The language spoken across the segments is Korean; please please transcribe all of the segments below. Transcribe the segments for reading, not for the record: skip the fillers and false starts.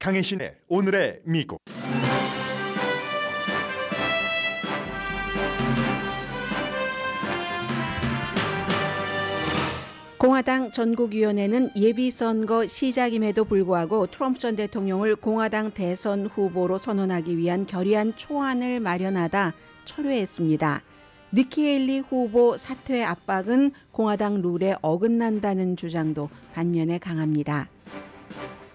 강혜신의 오늘의 미국. 공화당 전국위원회는 예비선거 시작임에도 불구하고 트럼프 전 대통령을 공화당 대선 후보로 선언하기 위한 결의안 초안을 마련하다 철회했습니다. 니키 헤일리 후보 사퇴 압박은 공화당 룰에 어긋난다는 주장도 반면에 강합니다.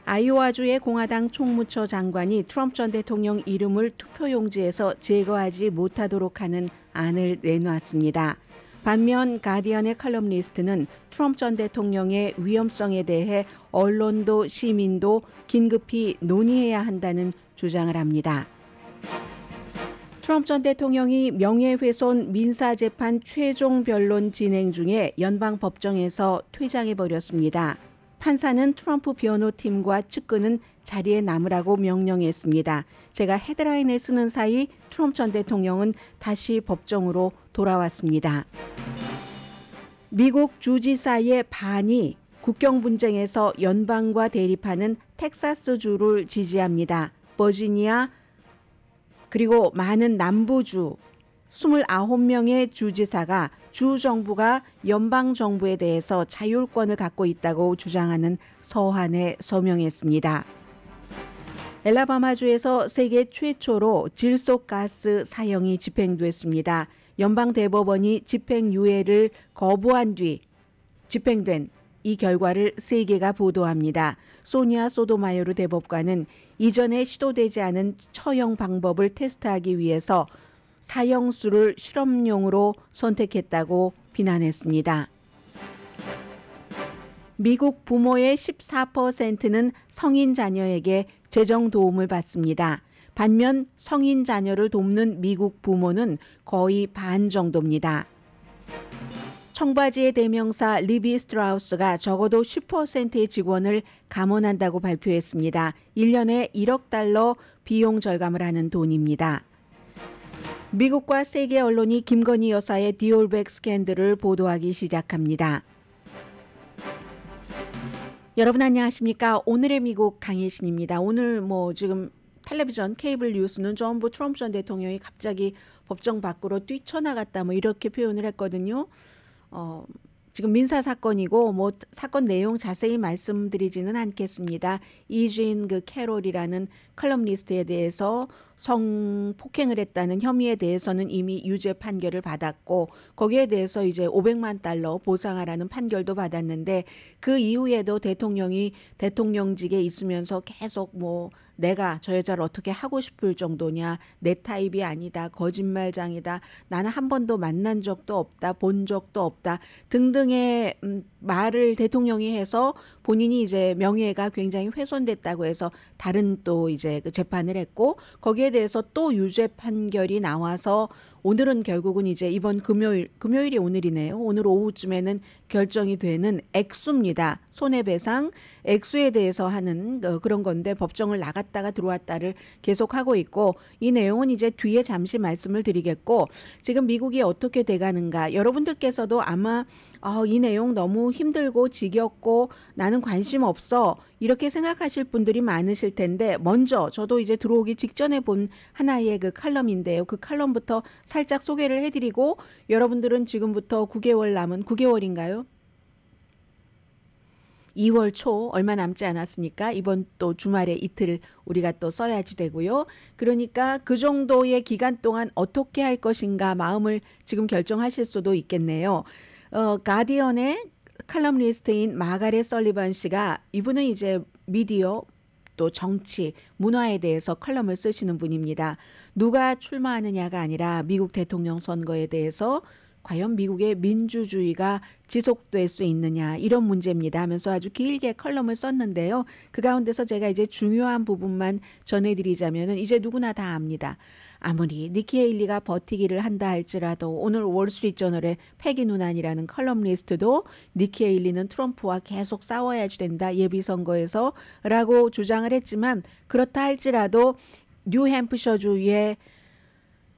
아이오와주의 공화당 총무처 장관이 트럼프 전 대통령 이름을 투표용지에서 제거하지 못하도록 하는 안을 내놓았습니다. 반면 가디언의 칼럼니스트는 트럼프 전 대통령의 위험성에 대해 언론도 시민도 긴급히 논의해야 한다는 주장을 합니다. 트럼프 전 대통령이 명예훼손 민사재판 최종 변론 진행 중에 연방법정에서 퇴장해버렸습니다. 판사는 트럼프 변호팀과 측근은 자리에 남으라고 명령했습니다. 제가 헤드라인을 쓰는 사이 트럼프 전 대통령은 다시 법정으로 돌아왔습니다. 미국 주지사의 반이 국경 분쟁에서 연방과 대립하는 텍사스주를 지지합니다. 버지니아 그리고 많은 남부주 29명의 주지사가 주 정부가 연방 정부에 대해서 자율권을 갖고 있다고 주장하는 서한에 서명했습니다. 엘라바마주에서 세계 최초로 질소가스 사형이 집행됐습니다. 연방 대법원이 집행유예를 거부한 뒤 집행된 이 결과를 세계가 보도합니다. 소니아 소토마요르 대법관은 이전에 시도되지 않은 처형 방법을 테스트하기 위해서 사형수를 실험용으로 선택했다고 비난했습니다. 미국 부모의 14%는 성인 자녀에게 재정 도움을 받습니다. 반면 성인 자녀를 돕는 미국 부모는 거의 반 정도입니다. 청바지의 대명사 리비 스트라우스가 적어도 10%의 직원을 감원한다고 발표했습니다. 1년에 1억 달러 비용 절감을 하는 돈입니다. 미국과 세계 언론이 김건희 여사의 디올백 스캔들을 보도하기 시작합니다. 여러분 안녕하십니까? 오늘의 미국 강혜신입니다. 오늘 지금 텔레비전 케이블 뉴스는 전부 트럼프 전 대통령이 갑자기 법정 밖으로 뛰쳐나갔다 이렇게 표현을 했거든요. 지금 민사 사건이고 사건 내용 자세히 말씀드리지는 않겠습니다. 이진 캐롤이라는 칼럼니스트에 대해서 성폭행을 했다는 혐의에 대해서는 이미 유죄 판결을 받았고 거기에 대해서 이제 500만 달러 보상하라는 판결도 받았는데 그 이후에도 대통령이 대통령직에 있으면서 계속 내가 저 여자를 어떻게 하고 싶을 정도냐, 내 타입이 아니다, 거짓말장이다, 나는 한 번도 만난 적도 없다, 본 적도 없다 등등의 말을 대통령이 해서 본인이 이제 명예가 굉장히 훼손됐다고 해서 다른 또 이제 그 재판을 했고 거기에 대해서 또 유죄 판결이 나와서 오늘은 결국은 이제 이번 금요일이 오늘이네요. 오늘 오후쯤에는 결정이 되는 액수입니다. 손해배상 액수에 대해서 하는 그런 건데 법정을 나갔다가 들어왔다를 계속하고 있고 이 내용은 이제 뒤에 잠시 말씀을 드리겠고 지금 미국이 어떻게 돼가는가 여러분들께서도 아마 이 내용 너무 힘들고 지겹고 나는 관심 없어 이렇게 생각하실 분들이 많으실 텐데 먼저 저도 이제 들어오기 직전에 본 하나의 그 칼럼인데요. 그 칼럼부터 살짝 소개를 해드리고 여러분들은 지금부터 9개월 남은 9개월인가요? 2월 초 얼마 남지 않았으니까 이번 또 주말에 이틀 우리가 또 써야지 되고요. 그러니까 그 정도의 기간 동안 어떻게 할 것인가 마음을 지금 결정하실 수도 있겠네요. 가디언의 칼럼니스트인 마가렛 설리반 씨가 이분은 이제 미디어 또 정치, 문화에 대해서 칼럼을 쓰시는 분입니다. 누가 출마하느냐가 아니라 미국 대통령 선거에 대해서 과연 미국의 민주주의가 지속될 수 있느냐 이런 문제입니다 하면서 아주 길게 칼럼을 썼는데요. 그 가운데서 제가 이제 중요한 부분만 전해드리자면은 이제 누구나 다 압니다. 아무리 니키 헤일리가 버티기를 한다 할지라도 오늘 월스트리트저널의 패기 누난이라는 컬럼리스트도 니키 헤일리는 트럼프와 계속 싸워야지 된다 예비선거에서 라고 주장을 했지만 그렇다 할지라도 뉴햄프셔주의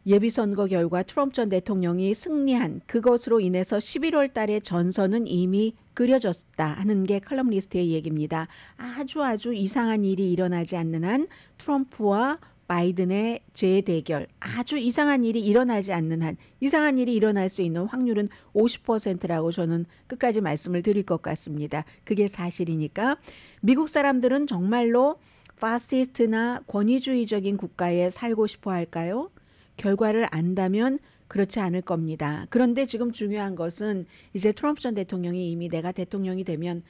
예비선거 결과 트럼프 전 대통령이 승리한 그것으로 인해서 11월 달에 전선은 이미 그려졌다 하는 게 컬럼니스트의 얘기입니다. 아주 이상한 일이 일어나지 않는 한 트럼프와 바이든의 재대결, 아주 이상한 일이 일어나지 않는 한, 이상한 일이 일어날 수 있는 확률은 50%라고 저는 끝까지 말씀을 드릴 것 같습니다. 그게 사실이니까 미국 사람들은 정말로 파시스트나 권위주의적인 국가에 살고 싶어 할까요? 결과를 안다면 그렇지 않을 겁니다. 그런데 지금 중요한 것은 이제 트럼프 전 대통령이 이미 내가 대통령이 되면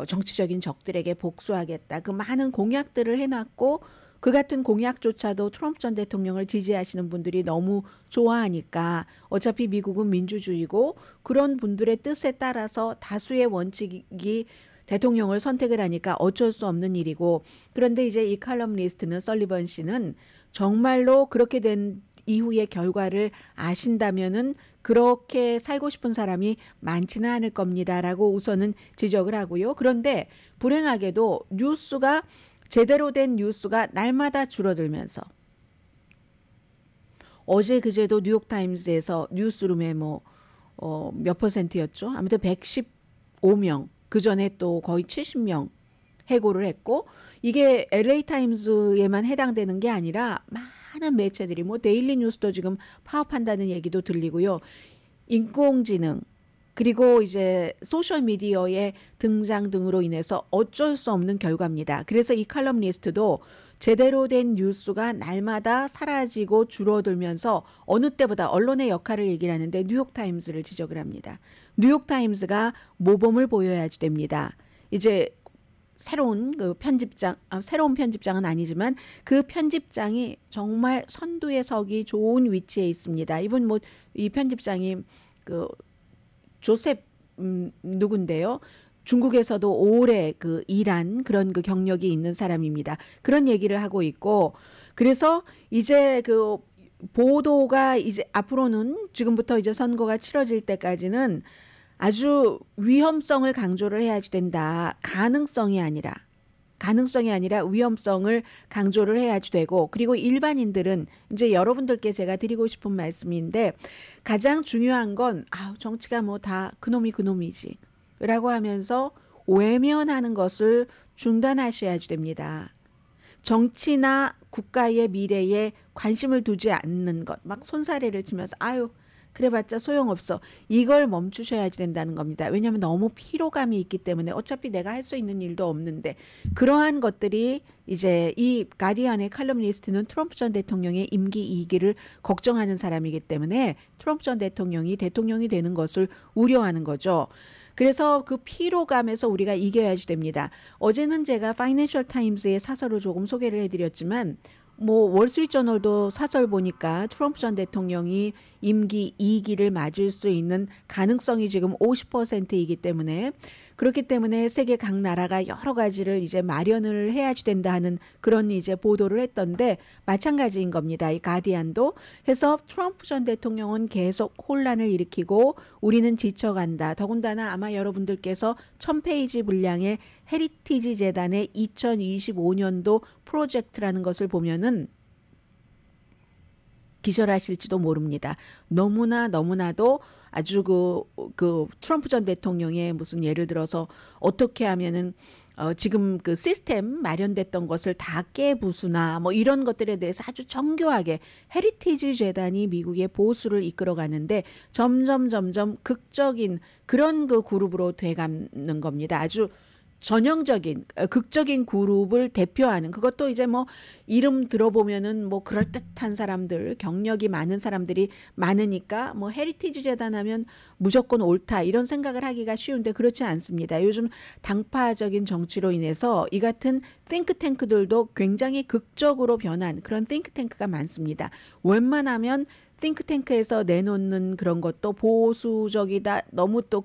정치적인 적들에게 복수하겠다. 그 많은 공약들을 해놨고 그 같은 공약조차도 트럼프 전 대통령을 지지하시는 분들이 너무 좋아하니까 어차피 미국은 민주주의고 그런 분들의 뜻에 따라서 다수의 원칙이 대통령을 선택을 하니까 어쩔 수 없는 일이고 그런데 이제 이 칼럼니스트는 설리번 씨는 정말로 그렇게 된 이후의 결과를 아신다면은 그렇게 살고 싶은 사람이 많지는 않을 겁니다라고 우선은 지적을 하고요. 그런데 불행하게도 뉴스가 제대로 된 뉴스가 날마다 줄어들면서 어제 그제도 뉴욕타임즈에서 뉴스룸에 몇 퍼센트였죠? 아무튼 115명 그 전에 또 거의 70명 해고를 했고 이게 LA타임즈에만 해당되는 게 아니라 많은 매체들이 데일리 뉴스도 지금 파업한다는 얘기도 들리고요. 인공지능 그리고 이제 소셜미디어의 등장 등으로 인해서 어쩔 수 없는 결과입니다. 그래서 이 칼럼니스트도 제대로 된 뉴스가 날마다 사라지고 줄어들면서 어느 때보다 언론의 역할을 얘기를 하는데 뉴욕타임즈를 지적을 합니다. 뉴욕타임즈가 모범을 보여야지 됩니다. 이제 새로운 새로운 편집장은 아니지만 그 편집장이 정말 선두에 서기 좋은 위치에 있습니다. 이분 이 편집장이 조셉 누군데요. 중국에서도 오래 일한 그런 경력이 있는 사람입니다. 그런 얘기를 하고 있고 그래서 이제 보도가 이제 앞으로는 지금부터 이제 선거가 치러질 때까지는 아주 위험성을 강조를 해야지 된다. 가능성이 아니라 위험성을 강조를 해야지 되고 그리고 일반인들은 이제 여러분들께 제가 드리고 싶은 말씀인데 가장 중요한 건 정치가 다 그놈이지 라고 하면서 외면하는 것을 중단하셔야지 됩니다. 정치나 국가의 미래에 관심을 두지 않는 것, 막 손사래를 치면서 그래봤자 소용없어. 이걸 멈추셔야지 된다는 겁니다. 왜냐하면 너무 피로감이 있기 때문에 어차피 내가 할 수 있는 일도 없는데 그러한 것들이 이제 이 가디언의 칼럼니스트는 트럼프 전 대통령의 임기 2기를 걱정하는 사람이기 때문에 트럼프 전 대통령이 대통령이 되는 것을 우려하는 거죠. 그래서 그 피로감에서 우리가 이겨야지 됩니다. 어제는 제가 파이낸셜 타임스의 사설을 조금 소개를 해드렸지만 월스트리트저널도 사설 보니까 트럼프 전 대통령이 임기 2기를 맞을 수 있는 가능성이 지금 50%이기 때문에 그렇기 때문에 세계 각 나라가 여러 가지를 이제 마련을 해야지 된다 하는 그런 이제 보도를 했던데 마찬가지인 겁니다. 이 가디안도 해서 트럼프 전 대통령은 계속 혼란을 일으키고 우리는 지쳐간다. 더군다나 아마 여러분들께서 1000페이지 분량의 헤리티지 재단의 2025년도 프로젝트라는 것을 보면은 기절하실지도 모릅니다. 너무나도 아주 트럼프 전 대통령의 무슨 예를 들어서 어떻게 하면은 지금 시스템 마련됐던 것을 다 깨부수나 이런 것들에 대해서 아주 정교하게 헤리티지 재단이 미국의 보수를 이끌어가는데 점점 극적인 그런 그룹으로 돼가는 겁니다. 아주 전형적인 극적인 그룹을 대표하는 그것도 이제 이름 들어보면은 그럴듯한 사람들 경력이 많은 사람들이 많으니까 헤리티지 재단 하면 무조건 옳다 이런 생각을 하기가 쉬운데 그렇지 않습니다. 요즘 당파적인 정치로 인해서 이 같은 띵크탱크들도 굉장히 극적으로 변한 그런 띵크탱크가 많습니다. 웬만하면 띵크탱크에서 내놓는 그런 것도 보수적이다 너무 또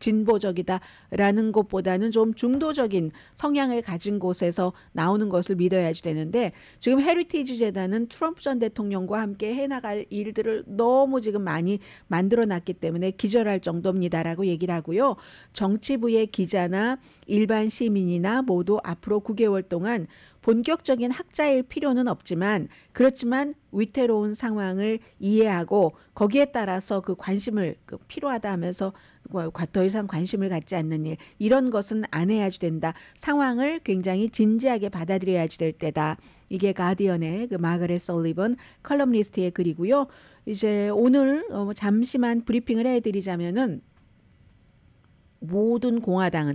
진보적이다라는 것보다는 좀 중도적인 성향을 가진 곳에서 나오는 것을 믿어야지 되는데 지금 헤리티지 재단은 트럼프 전 대통령과 함께 해나갈 일들을 너무 지금 많이 만들어놨기 때문에 기절할 정도입니다라고 얘기를 하고요. 정치부의 기자나 일반 시민이나 모두 앞으로 9개월 동안 본격적인 학자일 필요는 없지만 그렇지만 위태로운 상황을 이해하고 거기에 따라서 그 관심을 필요하다 하면서 더 이상 관심을 갖지 않는 일 이런 것은 안 해야지 된다. 상황을 굉장히 진지하게 받아들여야지 될 때다. 이게 가디언의 그 마거렛 솔리번 컬럼니스트의 글이고요. 이제 오늘 잠시만 브리핑을 해드리자면은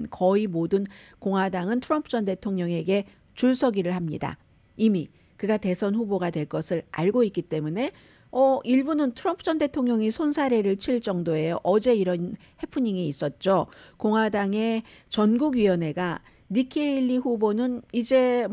거의 모든 공화당은 트럼프 전 대통령에게 줄서기를 합니다. 이미 그가 대선 후보가 될 것을 알고 있기 때문에 일부는 트럼프 전 대통령이 손사래를 칠 정도예요. 어제 이런 해프닝이 있었죠. 공화당의 전국위원회가 니키 헤일리 후보는 이제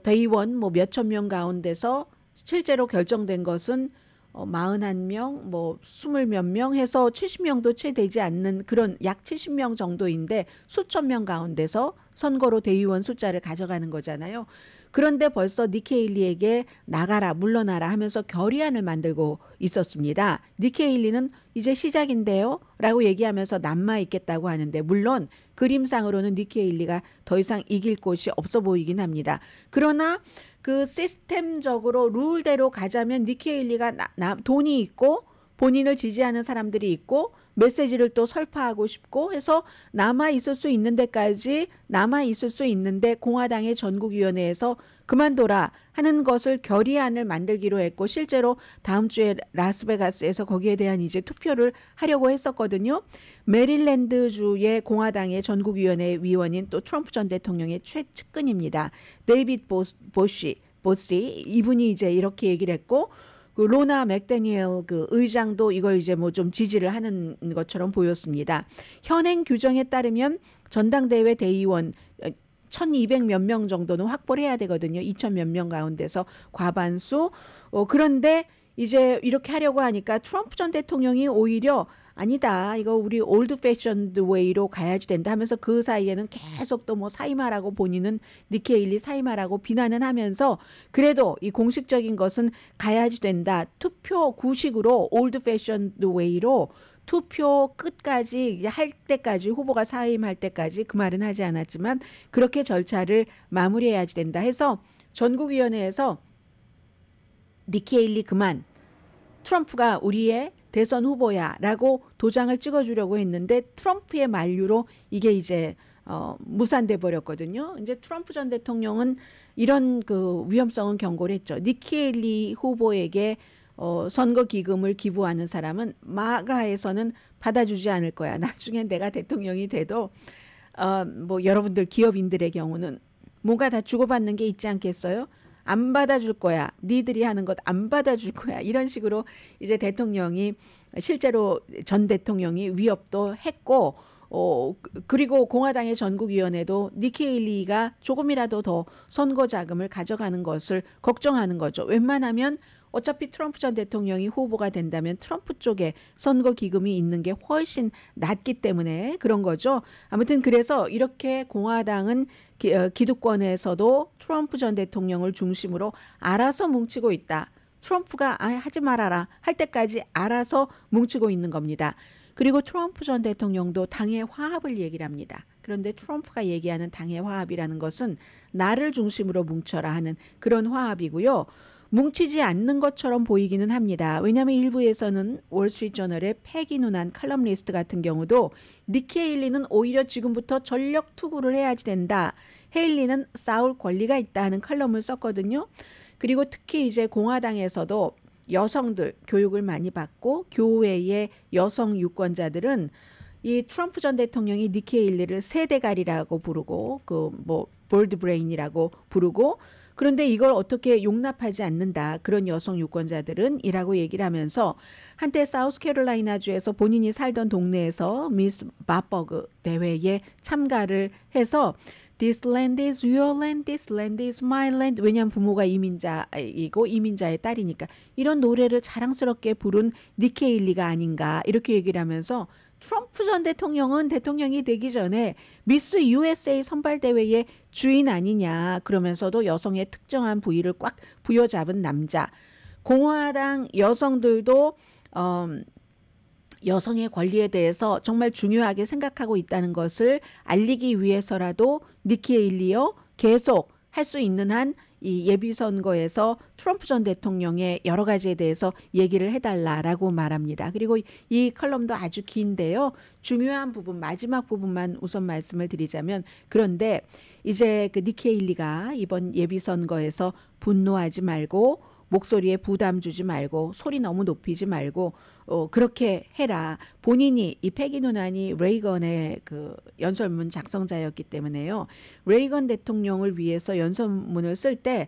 대의원 몇천 명 가운데서 실제로 결정된 것은 41명, 20 몇 명 해서 70명도 채 되지 않는 그런 약 70명 정도인데 수천 명 가운데서 선거로 대의원 숫자를 가져가는 거잖아요. 그런데 벌써 니키 헤일리에게 나가라, 물러나라 하면서 결의안을 만들고 있었습니다. 니키 헤일리는 이제 시작인데요 라고 얘기하면서 남아 있겠다고 하는데 물론 그림상으로는 니키 헤일리가 더 이상 이길 곳이 없어 보이긴 합니다. 그러나 그 시스템적으로 룰대로 가자면 니키 헤일리가 돈이 있고 본인을 지지하는 사람들이 있고 메시지를 또 설파하고 싶고 해서 남아 있을 수 있는데 공화당의 전국위원회에서 그만둬라 하는 것을 결의안을 만들기로 했고 실제로 다음 주에 라스베가스에서 거기에 대한 이제 투표를 하려고 했었거든요. 메릴랜드주의 공화당의 전국위원회 위원인 또 트럼프 전 대통령의 최측근입니다. 데이빗 보시 이분이 이제 이렇게 얘기를 했고 그 로나 맥데니엘 그 의장도 이걸 이제 좀 지지를 하는 것처럼 보였습니다. 현행 규정에 따르면 전당대회 대의원 1200 몇 명 정도는 확보를 해야 되거든요. 2000 몇 명 가운데서 과반수. 그런데 이제 이렇게 하려고 하니까 트럼프 전 대통령이 오히려 아니다. 이거 우리 올드 패션드 웨이로 가야지 된다 하면서 그 사이에는 계속 또 사임하라고 본인은 니키 헤일리 사임하라고 비난은 하면서 그래도 이 공식적인 것은 가야지 된다. 투표 구식으로 올드 패션드 웨이로 투표 끝까지 할 때까지 후보가 사임할 때까지 그 말은 하지 않았지만 그렇게 절차를 마무리해야지 된다 해서 전국위원회에서 니키 헤일리 그만 트럼프가 우리의 대선 후보야 라고 도장을 찍어주려고 했는데 트럼프의 만류로 이게 이제 무산돼 버렸거든요. 이제 트럼프 전 대통령은 이런 그 위험성은 경고를 했죠. 니키 헤일리 후보에게 선거 기금을 기부하는 사람은 마가에서는 받아주지 않을 거야. 나중에 내가 대통령이 돼도 여러분들 기업인들의 경우는 뭔가 다 주고받는 게 있지 않겠어요? 안 받아줄 거야. 니들이 하는 것 안 받아줄 거야. 이런 식으로 이제 대통령이 실제로 전 대통령이 위협도 했고 그리고 공화당의 전국위원회도 니키 헤일리가 조금이라도 더 선거 자금을 가져가는 것을 걱정하는 거죠. 웬만하면 어차피 트럼프 전 대통령이 후보가 된다면 트럼프 쪽에 선거 기금이 있는 게 훨씬 낫기 때문에 그런 거죠. 아무튼 그래서 이렇게 공화당은 기득권에서도 트럼프 전 대통령을 중심으로 알아서 뭉치고 있다. 트럼프가 하지 말아라 할 때까지 알아서 뭉치고 있는 겁니다. 그리고 트럼프 전 대통령도 당의 화합을 얘기를 합니다. 그런데 트럼프가 얘기하는 당의 화합이라는 것은 나를 중심으로 뭉쳐라 하는 그런 화합이고요. 뭉치지 않는 것처럼 보이기는 합니다. 왜냐하면 일부에서는 월스트리트저널의 패기 누난 칼럼니스트 같은 경우도 니키 헤일리는 오히려 지금부터 전력 투구를 해야지 된다. 헤일리는 싸울 권리가 있다 하는 칼럼을 썼거든요. 그리고 특히 이제 공화당에서도 여성들 교육을 많이 받고 교회의 여성 유권자들은 이 트럼프 전 대통령이 니키 헤일리를 세대가리라고 부르고 볼드 브레인이라고 부르고 그런데 이걸 어떻게 용납하지 않는다. 그런 여성 유권자들은 이라고 얘기를 하면서 한때 사우스캐롤라이나주에서 본인이 살던 동네에서 미스 바버그 대회에 참가를 해서 This land is your land, this land is my land. 왜냐하면 부모가 이민자이고 이민자의 딸이니까 이런 노래를 자랑스럽게 부른 니키 헤일리가 아닌가 이렇게 얘기를 하면서 트럼프 전 대통령은 대통령이 되기 전에 미스 USA 선발대회의 주인 아니냐 그러면서도 여성의 특정한 부위를 꽉 부여잡은 남자. 공화당 여성들도 여성의 권리에 대해서 정말 중요하게 생각하고 있다는 것을 알리기 위해서라도 니키 헤일리요 계속 할 수 있는 한 이 예비 선거에서 트럼프 전 대통령의 여러 가지에 대해서 얘기를 해달라라고 말합니다. 그리고 이 컬럼도 아주 긴데요. 중요한 부분, 마지막 부분만 우선 말씀을 드리자면, 그런데 이제 그 니키 헤일리가 이번 예비 선거에서 분노하지 말고 목소리에 부담 주지 말고 소리 너무 높이지 말고 그렇게 해라. 본인이 이 패기 누난이 레이건의 그 연설문 작성자였기 때문에요. 레이건 대통령을 위해서 연설문을 쓸 때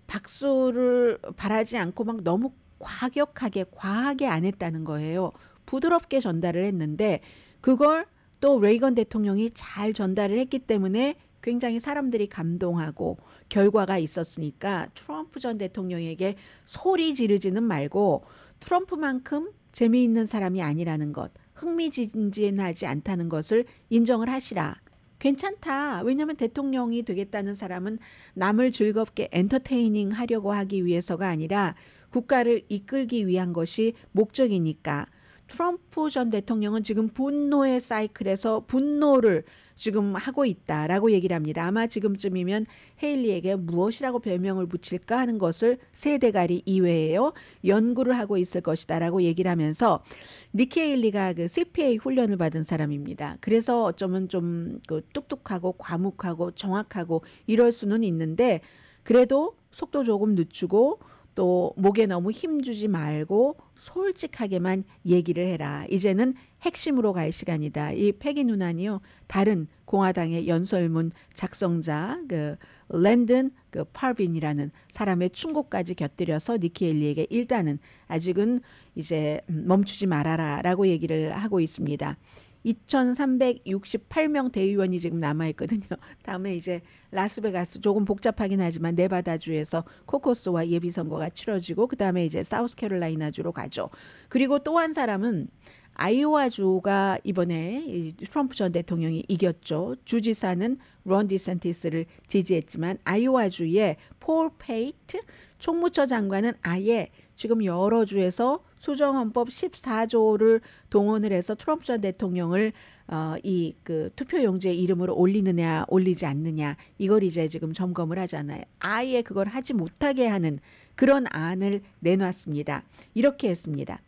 박수를 바라지 않고 막 너무 과하게 안 했다는 거예요. 부드럽게 전달을 했는데 그걸 또 레이건 대통령이 잘 전달을 했기 때문에 굉장히 사람들이 감동하고 결과가 있었으니까 트럼프 전 대통령에게 소리 지르지는 말고 트럼프만큼 재미있는 사람이 아니라는 것, 흥미진진하지 않다는 것을 인정을 하시라. 괜찮다. 왜냐하면 대통령이 되겠다는 사람은 남을 즐겁게 엔터테이닝 하려고 하기 위해서가 아니라 국가를 이끌기 위한 것이 목적이니까. 트럼프 전 대통령은 지금 분노의 사이클에서 분노를 지금 하고 있다라고 얘기를 합니다. 아마 지금쯤이면 헤일리에게 무엇이라고 별명을 붙일까 하는 것을 세 대가리 이외에요. 연구를 하고 있을 것이다라고 얘기를 하면서 니키 헤일리가 그 CPA 훈련을 받은 사람입니다. 그래서 어쩌면 좀 그 똑똑하고 과묵하고 정확하고 이럴 수는 있는데 그래도 속도 조금 늦추고 또 목에 너무 힘주지 말고 솔직하게만 얘기를 해라. 이제는 핵심으로 갈 시간이다. 이 패기 누난이요. 다른 공화당의 연설문 작성자 그 랜든 그 파빈이라는 사람의 충고까지 곁들여서 니키 헤일리에게 일단은 아직은 이제 멈추지 말아라라고 얘기를 하고 있습니다. 2,368명 대의원이 지금 남아있거든요. 다음에 이제 라스베가스 조금 복잡하긴 하지만 네바다주에서 코커스와 예비선거가 치러지고 그 다음에 이제 사우스캐롤라이나주로 가죠. 그리고 또 한 사람은 아이오와주가 이번에 트럼프 전 대통령이 이겼죠. 주지사는 론 디센티스를 지지했지만 아이오와주의 폴 페이트 총무처 장관은 아예 지금 여러 주에서 수정헌법 14조를 동원을 해서 트럼프 전 대통령을 이 그 투표용지에 이름을 올리느냐 올리지 않느냐 이걸 이제 지금 점검을 하잖아요. 아예 그걸 하지 못하게 하는 그런 안을 내놨습니다. 이렇게 했습니다.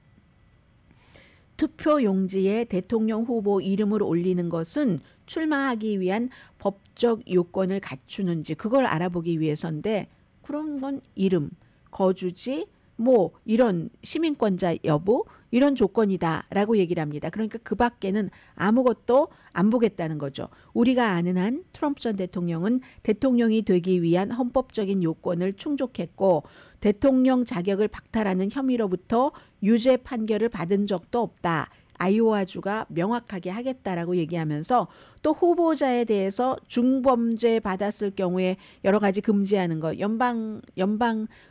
투표용지에 대통령 후보 이름을 올리는 것은 출마하기 위한 법적 요건을 갖추는지 그걸 알아보기 위해서인데 그런 건 이름, 거주지, 뭐 이런 시민권자 여부 이런 조건이다라고 얘기를 합니다. 그러니까 그 밖에는 아무것도 안 보겠다는 거죠. 우리가 아는 한 트럼프 전 대통령은 대통령이 되기 위한 헌법적인 요건을 충족했고 대통령 자격을 박탈하는 혐의로부터 유죄 판결을 받은 적도 없다. 아이오와주가 명확하게 하겠다라고 얘기하면서 또 후보자에 대해서 중범죄 받았을 경우에 여러 가지 금지하는 것, 연방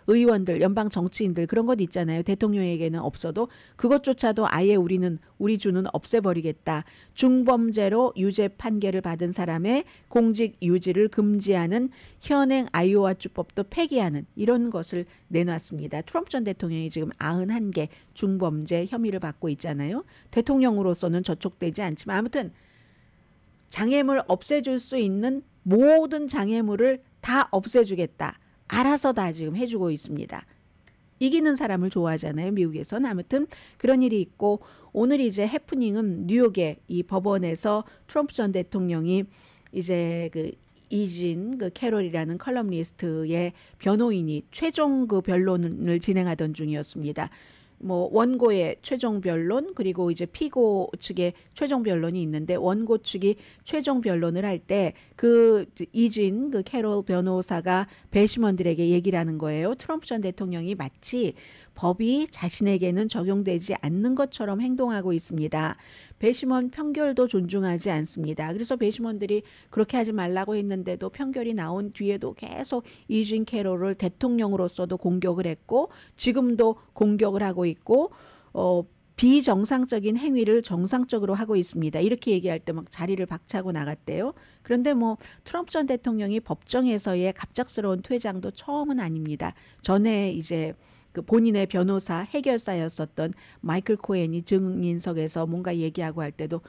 의원들, 연방 정치인들 그런 것 있잖아요. 대통령에게는 없어도 그것조차도 아예 우리 주는 없애버리겠다. 중범죄로 유죄 판결을 받은 사람의 공직 유지를 금지하는 현행 아이오와주법도 폐기하는 이런 것을 내놨습니다. 트럼프 전 대통령이 지금 91개 중범죄 혐의를 받고 있잖아요. 대통령으로서는 저촉되지 않지만 아무튼 장애물 없애줄 수 있는 모든 장애물을 다 없애주겠다. 알아서 다 지금 해주고 있습니다. 이기는 사람을 좋아하잖아요. 미국에서는. 아무튼 그런 일이 있고 오늘 이제 해프닝은 뉴욕의 이 법원에서 트럼프 전 대통령이 이제 그 이진 그 캐롤이라는 컬럼니스트의 변호인이 최종 그 변론을 진행하던 중이었습니다. 뭐 원고의 최종 변론 그리고 이제 피고 측의 최종 변론이 있는데 원고 측이 최종 변론을 할 때 그 이진 그 캐롤 변호사가 배심원들에게 얘기를 하는 거예요. 트럼프 전 대통령이 마치 법이 자신에게는 적용되지 않는 것처럼 행동하고 있습니다. 배심원 판결도 존중하지 않습니다. 그래서 배심원들이 그렇게 하지 말라고 했는데도 판결이 나온 뒤에도 계속 이진 캐롤을 대통령으로서도 공격을 했고 지금도 공격을 하고 있고 비정상적인 행위를 정상적으로 하고 있습니다. 이렇게 얘기할 때 막 자리를 박차고 나갔대요. 그런데 뭐 트럼프 전 대통령이 법정에서의 갑작스러운 퇴장도 처음은 아닙니다. 전에 이제 그 본인의 변호사 해결사였었던 마이클 코헨이 증인석에서 뭔가 얘기하고 할 때도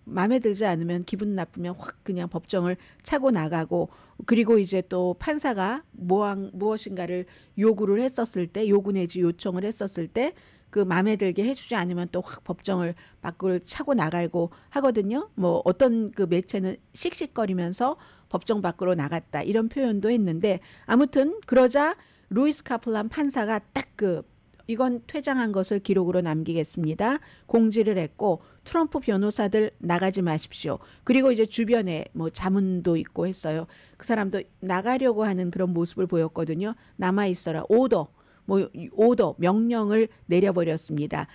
마음에 들지 않으면 기분 나쁘면 확 그냥 법정을 차고 나가고 그리고 이제 또 판사가 무엇인가를 요구를 했었을 때 요구 내지 요청을 했었을 때 그 마음에 들게 해주지 않으면 또 확 법정을 밖을 차고 나가고 하거든요. 뭐 어떤 그 매체는 씩씩거리면서 법정 밖으로 나갔다 이런 표현도 했는데 아무튼 그러자 루이스 카플란 판사가 딱 이건 퇴장한 것을 기록으로 남기겠습니다. 공지를 했고 트럼프 변호사들 나가지 마십시오. 그리고 이제 주변에 뭐 자문도 있고 했어요. 그 사람도 나가려고 하는 그런 모습을 보였거든요. 남아 있어라. 오더 명령을 내려버렸습니다.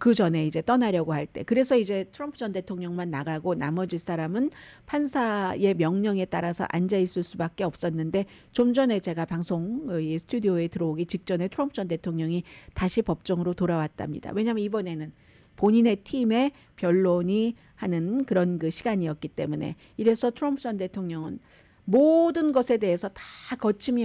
그 전에 이제 떠나려고 할 때. 그래서 이제 트럼프 전 대통령만 나가고 나머지 사람은 판사의 명령에 따라서 앉아 있을 수밖에 없었는데 좀 전에 제가 방송 이 스튜디오에 들어오기 직전에 트럼프 전 대통령이 다시 법정으로 돌아왔답니다. 왜냐하면 이번에는 본인의 팀의 변론이 하는 그런 그 시간이었기 때문에 이래서 트럼프 전 대통령은 모든 것에 대해서 다 거침이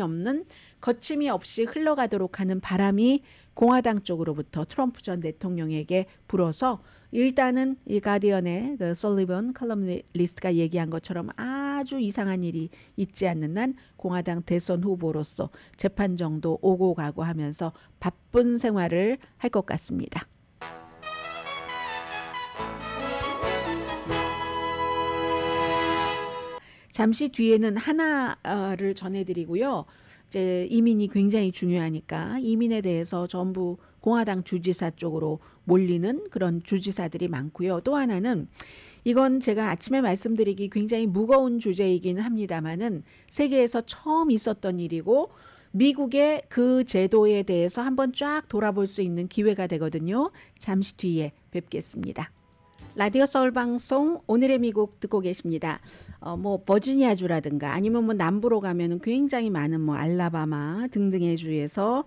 없이 흘러가도록 하는 바람이 공화당 쪽으로부터 트럼프 전 대통령에게 불어서 일단은 이 가디언의 그 설리번 컬럼니스트가 얘기한 것처럼 아주 이상한 일이 있지 않는 한 공화당 대선 후보로서 재판정도 오고 가고 하면서 바쁜 생활을 할 것 같습니다. 잠시 뒤에는 하나를 전해드리고요. 이제 이민이 굉장히 중요하니까 이민에 대해서 전부 공화당 주지사 쪽으로 몰리는 그런 주지사들이 많고요. 또 하나는 이건 제가 아침에 말씀드리기 굉장히 무거운 주제이긴 합니다만은 세계에서 처음 있었던 일이고 미국의 그 제도에 대해서 한번 쫙 돌아볼 수 있는 기회가 되거든요. 잠시 뒤에 뵙겠습니다. 라디오 서울 방송 오늘의 미국 듣고 계십니다. 뭐 버지니아주라든가 아니면 뭐 남부로 가면은 굉장히 많은 뭐 알라바마 등등의 주에서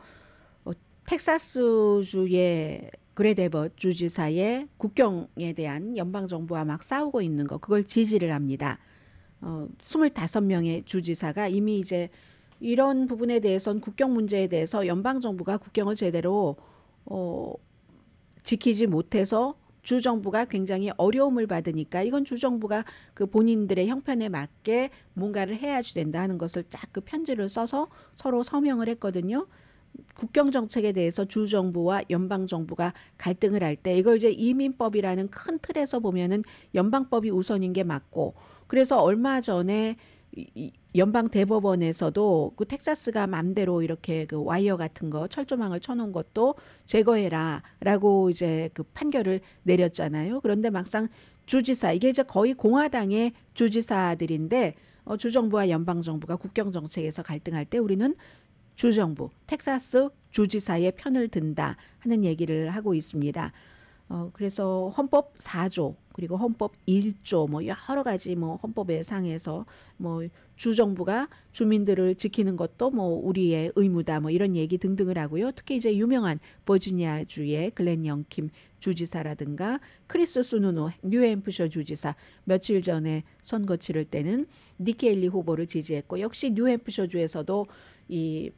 텍사스주의 그레 에버트 주지사의 국경에 대한 연방 정부와 막 싸우고 있는 거 그걸 지지를 합니다. 25명의 주지사가 이미 이제 이런 부분에 대해서는 국경 문제에 대해서 연방 정부가 국경을 제대로 지키지 못해서 주정부가 굉장히 어려움을 받으니까 이건 주정부가 그 본인들의 형편에 맞게 뭔가를 해야지 된다 하는 것을 쫙 그 편지를 써서 서로 서명을 했거든요. 국경 정책에 대해서 주정부와 연방 정부가 갈등을 할 때 이걸 이제 이민법이라는 큰 틀에서 보면은 연방법이 우선인 게 맞고 그래서 얼마 전에 연방 대법원에서도 그 텍사스가 맘대로 이렇게 그 와이어 같은 거 철조망을 쳐놓은 것도 제거해라라고 이제 그 판결을 내렸잖아요. 그런데 막상 주지사 이게 이제 거의 공화당의 주지사들인데 주정부와 연방 정부가 국경 정책에서 갈등할 때 우리는 주정부 텍사스 주지사의 편을 든다 하는 얘기를 하고 있습니다. 그래서 헌법 4조 그리고 헌법 1조 뭐 여러 가지 뭐 헌법에 상해서 뭐 주정부가 주민들을 지키는 것도 뭐 우리의 의무다 뭐 이런 얘기 등등을 하고요. 특히 이제 유명한 버지니아주의 글렌 영킴 주지사라든가 크리스 수누노 뉴햄프셔 주지사 며칠 전에 선거 치를 때는 니키 헤일리 후보를 지지했고 역시 뉴햄프셔주에서도 이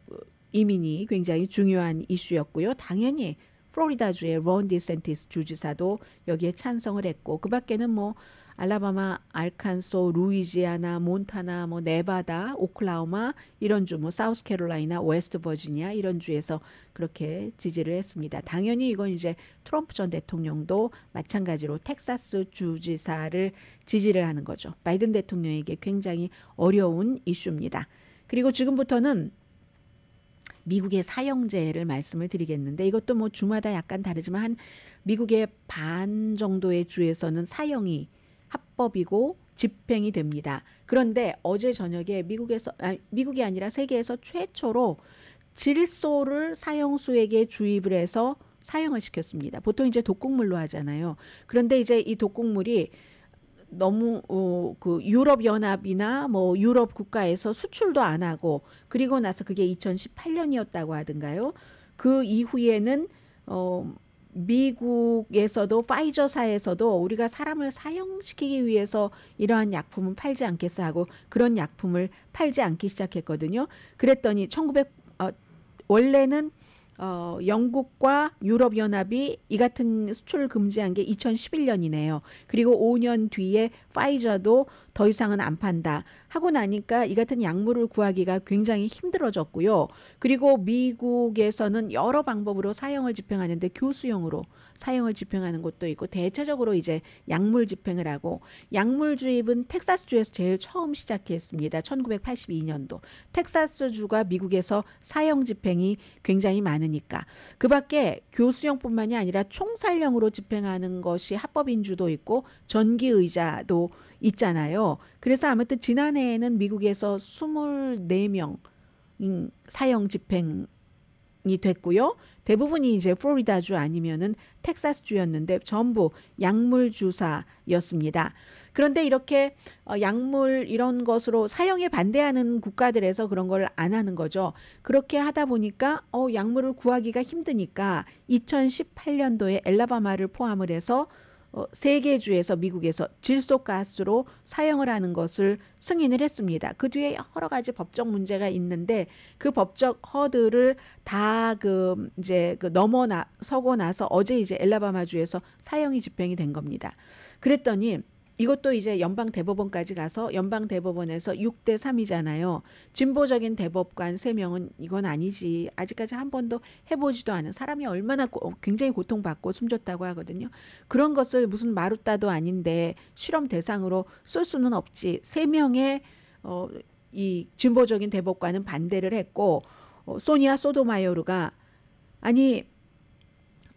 이민이 굉장히 중요한 이슈였고요. 당연히 플로리다주의 론 디센티스 주지사도 여기에 찬성을 했고 그 밖에는 뭐 알라바마, 알칸소, 루이지아나, 몬타나, 뭐 네바다, 오클라호마 이런 주, 뭐 사우스캐롤라이나, 웨스트 버지니아 이런 주에서 그렇게 지지를 했습니다. 당연히 이건 이제 트럼프 전 대통령도 마찬가지로 텍사스 주지사를 지지를 하는 거죠. 바이든 대통령에게 굉장히 어려운 이슈입니다. 그리고 지금부터는 미국의 사형제를 말씀을 드리겠는데 이것도 뭐 주마다 약간 다르지만 한 미국의 반 정도의 주에서는 사형이 합법이고 집행이 됩니다. 그런데 어제 저녁에 미국이 아니라 세계에서 최초로 질소를 사형수에게 주입을 해서 사형을 시켰습니다. 보통 이제 독극물로 하잖아요. 그런데 이제 이 독극물이 너무 그 유럽 연합이나 뭐 유럽 국가에서 수출도 안 하고 그리고 나서 그게 2018년이었다고 하던가요. 그 이후에는 미국에서도 파이저사에서도 우리가 사람을 사형시키기 위해서 이러한 약품은 팔지 않겠어 하고 그런 약품을 팔지 않기 시작했거든요. 그랬더니 원래는 영국과 유럽연합이 이 같은 수출을 금지한 게 2011년이네요. 그리고 5년 뒤에 파이저도 더 이상은 안 판다 하고 나니까 이 같은 약물을 구하기가 굉장히 힘들어졌고요. 그리고 미국에서는 여러 방법으로 사형을 집행하는데 교수형으로 사형을 집행하는 곳도 있고 대체적으로 이제 약물 집행을 하고 약물 주입은 텍사스주에서 제일 처음 시작했습니다. 1982년도. 텍사스주가 미국에서 사형 집행이 굉장히 많으니까. 그밖에 교수형뿐만이 아니라 총살형으로 집행하는 것이 합법인 주도 있고 전기의자도 있잖아요. 그래서 아무튼 지난해에는 미국에서 24명 사형 집행이 됐고요. 대부분이 이제 플로리다주 아니면은 텍사스주였는데 전부 약물 주사였습니다. 그런데 이렇게 약물 이런 것으로 사형에 반대하는 국가들에서 그런 걸 안 하는 거죠. 그렇게 하다 보니까 약물을 구하기가 힘드니까 2018년도에 엘라바마를 포함을 해서 세 개 주에서 미국에서 질소가스로 사용을 하는 것을 승인을 했습니다. 그 뒤에 여러 가지 법적 문제가 있는데 그 법적 허들을 다 이제 넘어서고 나서 어제 이제 엘라바마주에서 사형이 집행이 된 겁니다. 그랬더니 이것도 이제 연방 대법원까지 가서 연방 대법원에서 6대 3이잖아요. 진보적인 대법관 3명은 이건 아니지. 아직까지 한 번도 해보지도 않은 사람이 얼마나 굉장히 고통받고 숨졌다고 하거든요. 그런 것을 무슨 마루따도 아닌데 실험 대상으로 쓸 수는 없지. 3명의 이 진보적인 대법관은 반대를 했고 소니아 소토마요르가 아니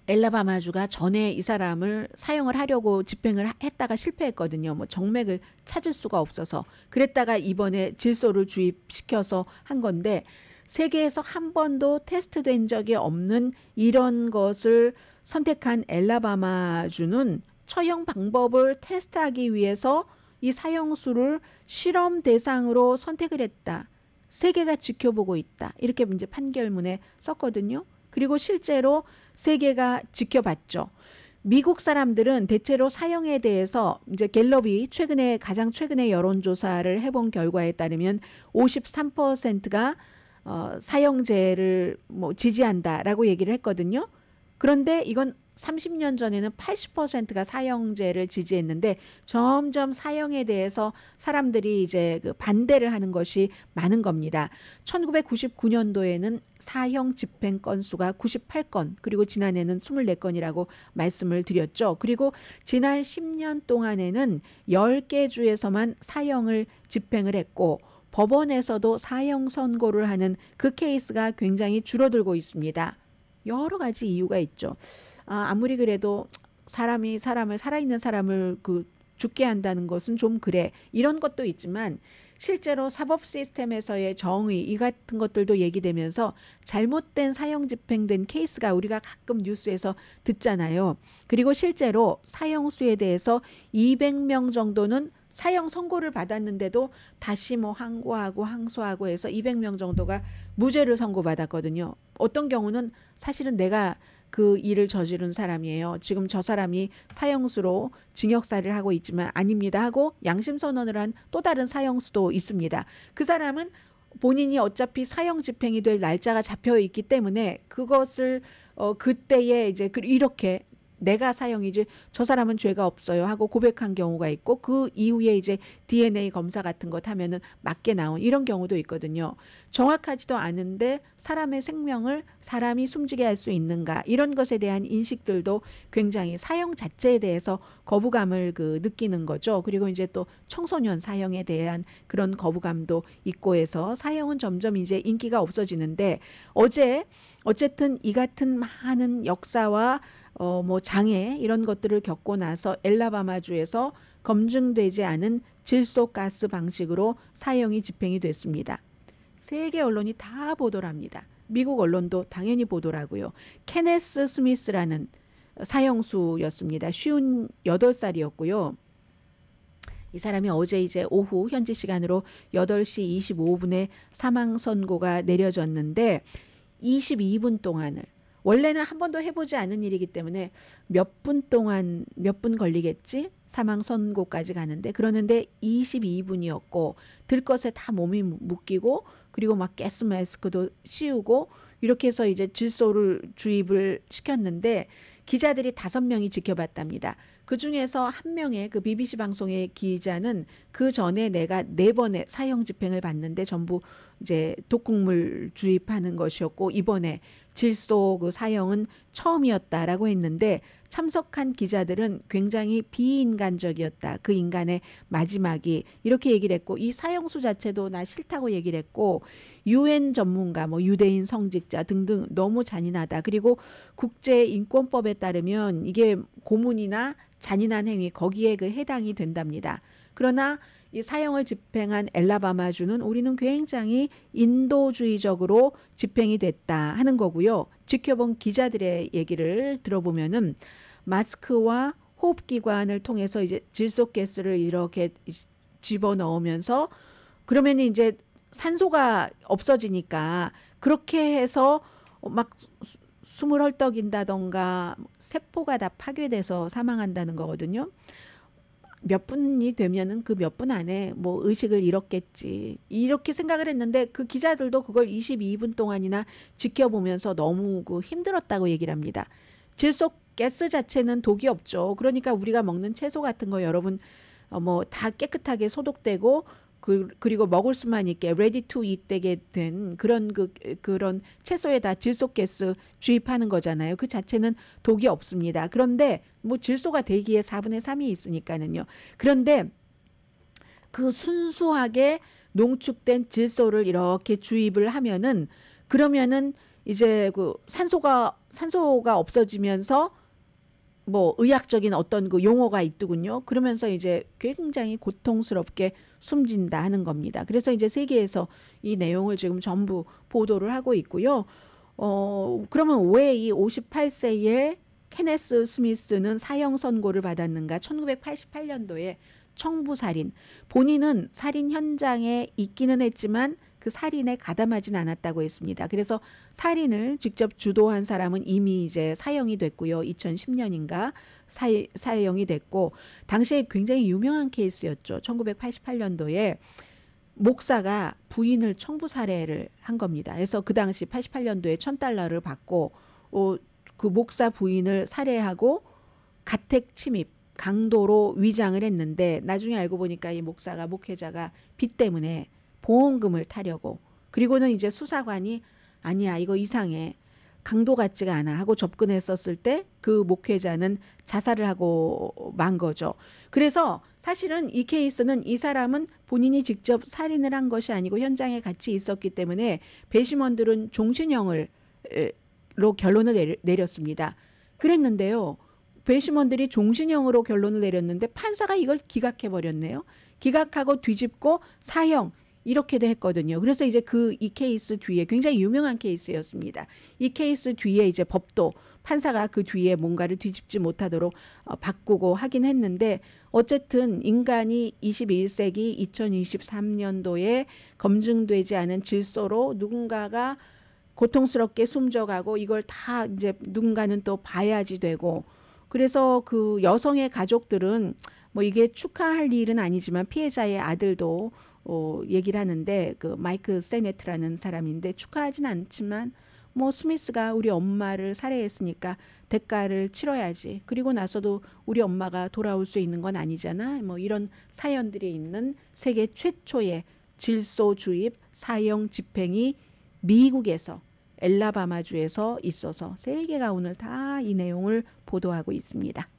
엘라바마주가 전에 이 사람을 사형을 하려고 집행을 했다가 실패했거든요. 뭐 정맥을 찾을 수가 없어서 그랬다가 이번에 질소를 주입시켜서 한 건데 세계에서 한 번도 테스트된 적이 없는 이런 것을 선택한 엘라바마주는 처형 방법을 테스트하기 위해서 이 사형수를 실험 대상으로 선택을 했다. 세계가 지켜보고 있다. 이렇게 이제 판결문에 썼거든요. 그리고 실제로 세계가 지켜봤죠. 미국 사람들은 대체로 사형에 대해서 이제 갤럽이 가장 최근에 여론조사를 해본 결과에 따르면 53%가 사형제를 지지한다라고 얘기를 했거든요. 그런데 이건 30년 전에는 80%가 사형제를 지지했는데 점점 사형에 대해서 사람들이 이제 반대를 하는 것이 많은 겁니다. 1999년도에는 사형 집행 건수가 98건 그리고 지난해는 24건이라고 말씀을 드렸죠. 그리고 지난 10년 동안에는 10개 주에서만 사형을 집행을 했고 법원에서도 사형 선고를 하는 그 케이스가 굉장히 줄어들고 있습니다. 여러 가지 이유가 있죠. 아무리 그래도 살아있는 사람을 죽게 한다는 것은 좀 그래. 이런 것도 있지만 실제로 사법 시스템에서의 정의 이 같은 것들도 얘기되면서 잘못된 사형 집행된 케이스가 우리가 가끔 뉴스에서 듣잖아요. 그리고 실제로 사형수에 대해서 200명 정도는 사형 선고를 받았는데도 다시 항고하고 항소하고 해서 200명 정도가 무죄를 선고받았거든요. 어떤 경우는 사실은 내가 그 일을 저지른 사람이에요. 지금 저 사람이 사형수로 징역살이를 하고 있지만 아닙니다 하고 양심 선언을 한 또 다른 사형수도 있습니다. 그 사람은 본인이 어차피 사형 집행이 될 날짜가 잡혀 있기 때문에 그것을 그때에 이제 이렇게 내가 사형이지 저 사람은 죄가 없어요 하고 고백한 경우가 있고 그 이후에 이제 DNA 검사 같은 것 하면은 맞게 나온 이런 경우도 있거든요. 정확하지도 않은데 사람의 생명을 사람이 숨지게 할 수 있는가 이런 것에 대한 인식들도 굉장히 사형 자체에 대해서 거부감을 느끼는 거죠. 그리고 이제 또 청소년 사형에 대한 그런 거부감도 있고 해서 사형은 점점 이제 인기가 없어지는데 어제 어쨌든 이 같은 많은 역사와 장애 이런 것들을 겪고 나서 엘라바마주에서 검증되지 않은 질소가스 방식으로 사형이 집행이 됐습니다. 세계 언론이 다 보도를 합니다. 미국 언론도 당연히 보도를 하고요. 케네스 스미스라는 사형수였습니다. 58살이었고요. 이 사람이 어제 이제 오후 현지 시간으로 8시 25분에 사망 선고가 내려졌는데 22분 동안을 원래는 한 번도 해보지 않은 일이기 때문에 몇 분 걸리겠지? 사망 선고까지 가는데 그러는데 22분이었고 들것에 다 몸이 묶이고 그리고 막 가스 마스크도 씌우고 이렇게 해서 이제 질소를 주입을 시켰는데 기자들이 5명이 지켜봤답니다. 그 중에서 한 명의 그 BBC 방송의 기자는 그 전에 내가 4번의 사형 집행을 받는데 전부 이제 독극물 주입하는 것이었고 이번에 질소 그 사형은 처음이었다라고 했는데 참석한 기자들은 굉장히 비인간적이었다. 그 인간의 마지막이 이렇게 얘기를 했고 이 사형수 자체도 나 싫다고 얘기를 했고 유엔 전문가 뭐 유대인 성직자 등등 너무 잔인하다. 그리고 국제인권법에 따르면 이게 고문이나 잔인한 행위 거기에 그 해당이 된답니다. 그러나 이 사형을 집행한 엘라바마주는 우리는 굉장히 인도주의적으로 집행이 됐다 하는 거고요. 지켜본 기자들의 얘기를 들어보면은 마스크와 호흡기관을 통해서 이제 질소가스를 이렇게 집어넣으면서 그러면 이제 산소가 없어지니까 그렇게 해서 막 숨을 헐떡인다던가 세포가 다 파괴돼서 사망한다는 거거든요. 몇 분이 되면은 그 몇 분 안에 뭐 의식을 잃었겠지 이렇게 생각을 했는데 그 기자들도 그걸 22분 동안이나 지켜보면서 너무 그 힘들었다고 얘기를 합니다. 질소 가스 자체는 독이 없죠. 그러니까 우리가 먹는 채소 같은 거 여러분 뭐 다 깨끗하게 소독되고 그리고 먹을 수만 있게 ready to eat 되게 된 그런 채소에다 질소가스 주입하는 거잖아요. 그 자체는 독이 없습니다. 그런데 뭐 질소가 대기에 4분의 3이 있으니까는요. 그런데 그 순수하게 농축된 질소를 이렇게 주입을 하면은 그러면은 이제 그 산소가 없어지면서 뭐 의학적인 어떤 그 용어가 있더군요. 그러면서 이제 굉장히 고통스럽게 숨진다 하는 겁니다. 그래서 이제 세계에서 이 내용을 지금 전부 보도를 하고 있고요. 그러면 왜 이 58세의 케네스 스미스는 사형 선고를 받았는가? 1988년도에 청부살인. 본인은 살인 현장에 있기는 했지만 그 살인에 가담하진 않았다고 했습니다. 그래서 살인을 직접 주도한 사람은 이미 이제 사형이 됐고요. 2010년인가 사형이 됐고 당시에 굉장히 유명한 케이스였죠. 1988년도에 목사가 부인을 청부 살해를 한 겁니다. 그래서 그 당시 88년도에 $1,000를 받고 그 목사 부인을 살해하고 가택 침입 강도로 위장을 했는데 나중에 알고 보니까 이 목회자가 빚 때문에 보험금을 타려고 그리고는 이제 수사관이 아니야 이거 이상해 강도 같지가 않아 하고 접근했었을 때 그 목회자는 자살을 하고 만 거죠. 그래서 사실은 이 케이스는 이 사람은 본인이 직접 살인을 한 것이 아니고 현장에 같이 있었기 때문에 배심원들은 종신형으로 결론을 내렸습니다. 그랬는데요. 배심원들이 종신형으로 결론을 내렸는데 판사가 이걸 기각해버렸네요. 기각하고 뒤집고 사형 이렇게도 했거든요. 그래서 이제 이 케이스 뒤에 굉장히 유명한 케이스였습니다. 이 케이스 뒤에 이제 법도 판사가 그 뒤에 뭔가를 뒤집지 못하도록 바꾸고 하긴 했는데 어쨌든 인간이 21세기 2023년도에 검증되지 않은 질소로 누군가가 고통스럽게 숨져가고 이걸 다 이제 누군가는 또 봐야지 되고 그래서 그 여성의 가족들은 뭐 이게 축하할 일은 아니지만 피해자의 아들도 얘기를 하는데 그 마이크 세네트라는 사람인데 축하하진 않지만 뭐 스미스가 우리 엄마를 살해했으니까 대가를 치러야지. 그리고 나서도 우리 엄마가 돌아올 수 있는 건 아니잖아. 뭐 이런 사연들이 있는 세계 최초의 질소 주입 사형 집행이 미국에서 엘라바마주에서 있어서 세계가 오늘 다 이 내용을 보도하고 있습니다.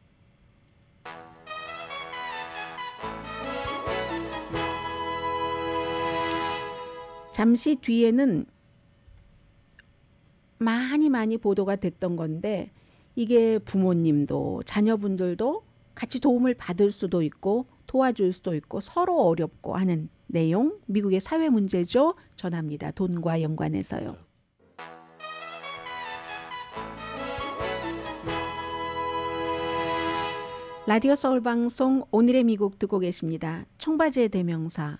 잠시 뒤에는 많이 보도가 됐던 건데 이게 부모님도 자녀분들도 같이 도움을 받을 수도 있고 도와줄 수도 있고 서로 어렵고 하는 내용 미국의 사회 문제죠. 전합니다. 돈과 연관해서요. 라디오 서울 방송 오늘의 미국 듣고 계십니다. 청바지의 대명사